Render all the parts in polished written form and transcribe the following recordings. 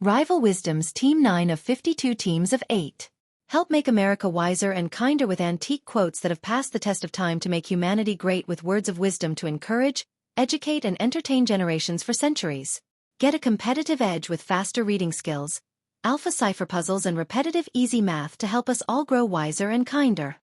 Rival Wisdom's Team 9 of 52 Teams of 8. Help make America wiser and kinder with antique quotes that have passed the test of time to make humanity great, with words of wisdom to encourage, educate and entertain generations for centuries. Get a competitive edge with faster reading skills, alpha cipher puzzles and repetitive easy math to help us all grow wiser and kinder.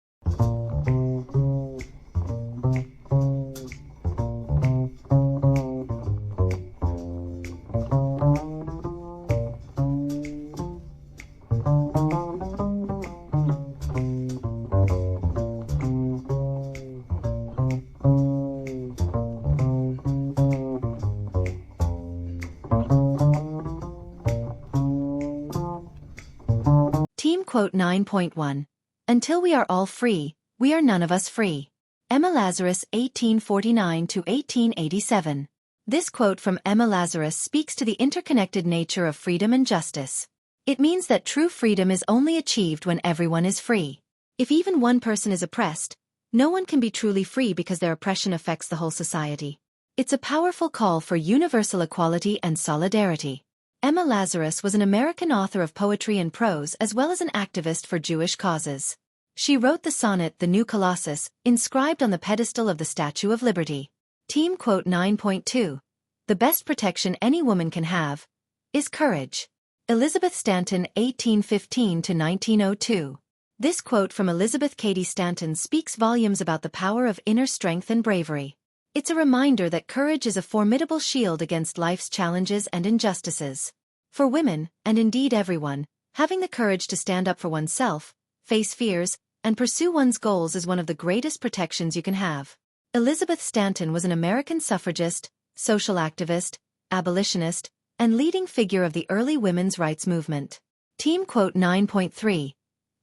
Team Quote 9.1. Until we are all free, we are none of us free. Emma Lazarus, 1849–1887. This quote from Emma Lazarus speaks to the interconnected nature of freedom and justice. It means that true freedom is only achieved when everyone is free. If even one person is oppressed, no one can be truly free because their oppression affects the whole society. It's a powerful call for universal equality and solidarity. Emma Lazarus was an American author of poetry and prose as well as an activist for Jewish causes. She wrote the sonnet "The New Colossus," inscribed on the pedestal of the Statue of Liberty. Team Quote 9.2. The best protection any woman can have is courage. Elizabeth Stanton, 1815–1902. This quote from Elizabeth Cady Stanton speaks volumes about the power of inner strength and bravery. It's a reminder that courage is a formidable shield against life's challenges and injustices. For women, and indeed everyone, having the courage to stand up for oneself, face fears, and pursue one's goals is one of the greatest protections you can have. Elizabeth Stanton was an American suffragist, social activist, abolitionist, and leading figure of the early women's rights movement. Team Quote 9.3.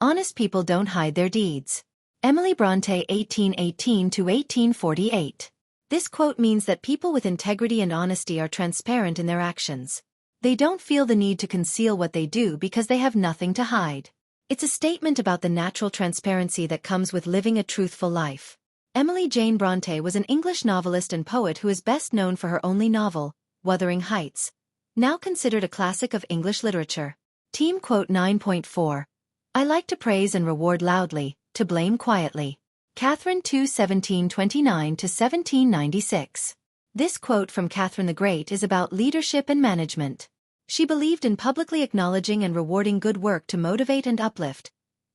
Honest people don't hide their deeds. Emily Bronte, 1818–1848. This quote means that people with integrity and honesty are transparent in their actions. They don't feel the need to conceal what they do because they have nothing to hide. It's a statement about the natural transparency that comes with living a truthful life. Emily Jane Bronte was an English novelist and poet who is best known for her only novel, Wuthering Heights, now considered a classic of English literature. Team Quote 9.4. I like to praise and reward loudly, to blame quietly. Catherine II, 1729–1796. This quote from Catherine the Great is about leadership and management. She believed in publicly acknowledging and rewarding good work to motivate and uplift,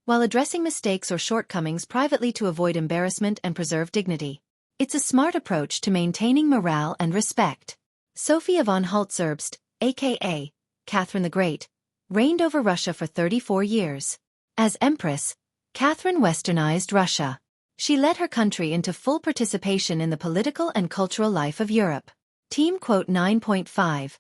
while addressing mistakes or shortcomings privately to avoid embarrassment and preserve dignity. It's a smart approach to maintaining morale and respect. Sophia von Holtzerbst, aka Catherine the Great, reigned over Russia for 34 years. As Empress, Catherine westernized Russia. She led her country into full participation in the political and cultural life of Europe. Team Quote 9.5.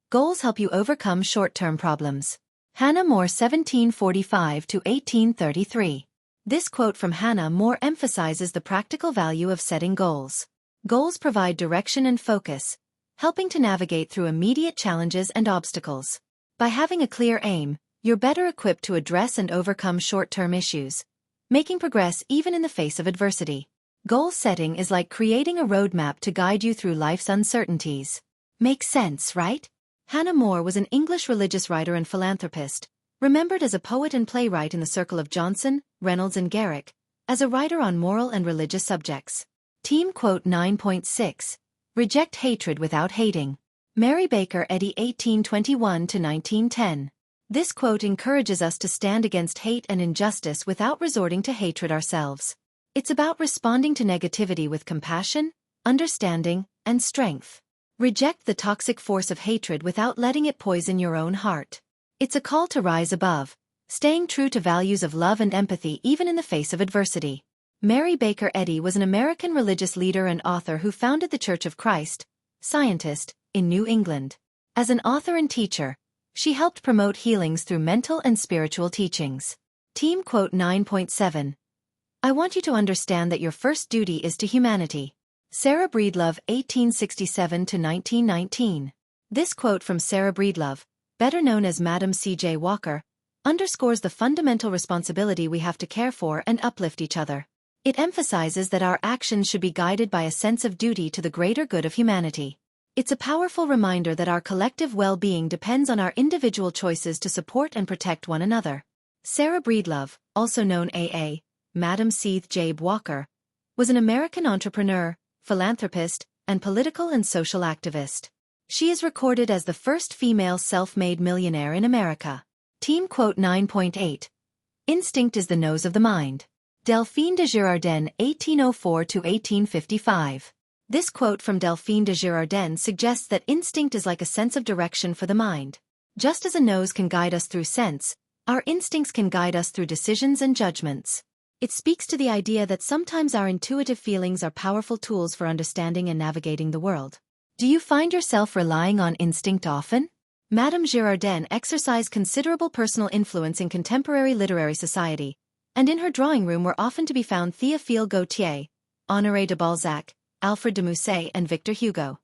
Goals help you overcome short-term problems. Hannah More, 1745–1833. This quote from Hannah More emphasizes the practical value of setting goals. Goals provide direction and focus, helping to navigate through immediate challenges and obstacles. By having a clear aim, you're better equipped to address and overcome short-term issues, making progress even in the face of adversity. Goal setting is like creating a roadmap to guide you through life's uncertainties. Makes sense, right? Hannah More was an English religious writer and philanthropist, remembered as a poet and playwright in the circle of Johnson, Reynolds and Garrick, as a writer on moral and religious subjects. Team Quote 9.6. Reject hatred without hating. Mary Baker Eddy, 1821–1910. This quote encourages us to stand against hate and injustice without resorting to hatred ourselves. It's about responding to negativity with compassion, understanding, and strength. Reject the toxic force of hatred without letting it poison your own heart. It's a call to rise above, staying true to values of love and empathy even in the face of adversity. Mary Baker Eddy was an American religious leader and author who founded the Church of Christ, Scientist, in New England. As an author and teacher, she helped promote healings through mental and spiritual teachings. Team Quote 9.7. I want you to understand that your first duty is to humanity. Sarah Breedlove, 1867–1919. This quote from Sarah Breedlove, better known as Madam C.J. Walker, underscores the fundamental responsibility we have to care for and uplift each other. It emphasizes that our actions should be guided by a sense of duty to the greater good of humanity. It's a powerful reminder that our collective well-being depends on our individual choices to support and protect one another. Sarah Breedlove, also known A.A., Madam Seeth Jabe Walker, was an American entrepreneur, philanthropist, and political and social activist. She is recorded as the first female self-made millionaire in America. Team Quote 9.8. Instinct is the nose of the mind. Delphine de Girardin, 1804–1855. This quote from Delphine de Girardin suggests that instinct is like a sense of direction for the mind. Just as a nose can guide us through sense, our instincts can guide us through decisions and judgments. It speaks to the idea that sometimes our intuitive feelings are powerful tools for understanding and navigating the world. Do you find yourself relying on instinct often? Madame Girardin exercised considerable personal influence in contemporary literary society, and in her drawing room were often to be found Théophile Gautier, Honoré de Balzac, Alfred de Musset, and Victor Hugo.